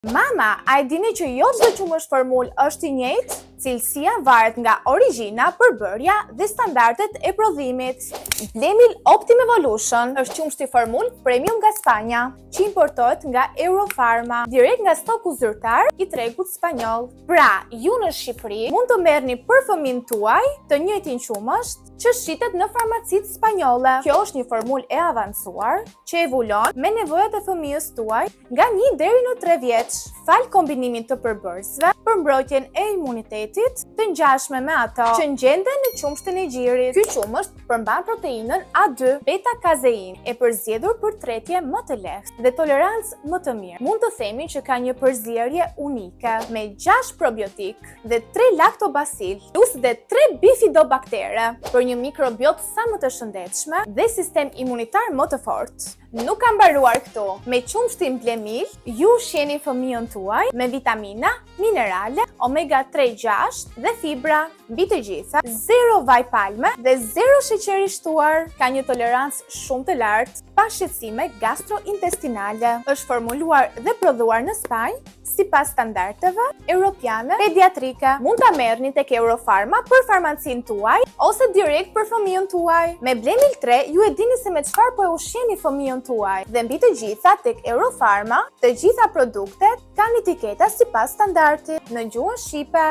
Mama, a e dini që jo çdo qumësh formul është i njëjtë? Cilësia varet nga origjina, përbërja dhe standardet e prodhimit. Blemil Optim Evolution është qumshti formul premium nga Spanja, që importohet nga Eurofarma, direkt nga stoku zyrtar i tregut spanjoll. Pra, ju në Shqipëri mund të merrni për fëmin tuaj të njëjtin qumësht që shitet në farmacitë spanjolle. Kjo është një formul e avancuar që evolon me nevojat e fëmijës tuaj nga 1 deri në 3 vjeç. Fal kombinimin të përbërësve për mbrojtjen e imunitetit të ngjashme me ato që gjenden në qumshtin e gjirit. Ky qumësht përmban proteinën A2, beta-kazein, e përzgjedhur për tretje më të lehtë dhe tolerancë më të mirë. Mund të themi që ka një përzierje unike me 6 probiotik dhe 3 lactobacil, plus dhe 3 bifidobaktere për një mikrobiot sa më të shëndetshme dhe sistem imunitar më të fortë. Nuk ka mbaruar këtu. Me qumshtin Blemil, ju ushqeni fëmijën tuaj me vitamina, minerale, omega 3, 6 dhe fibra. Mbi të gjitha, 0 vaj palme dhe 0 sheqer i shtuar. Ka një tolerancë shumë të lartë, pa shqetësime gastrointestinale. Është formuluar dhe prodhuar në Spanjë sipas standardeve europiane pediatrike. Mund ta merrni tek Eurofarma për farmacinë tuaj ose direkt për fëmijën tuaj. Me Blemil 3 ju e dini se me çfarë po e ushqeni fëmijën tuaj. Dhe mbi të gjitha tek Eurofarma, të gjitha produktet kanë etiketa sipas standardit në gjuhën shqipe.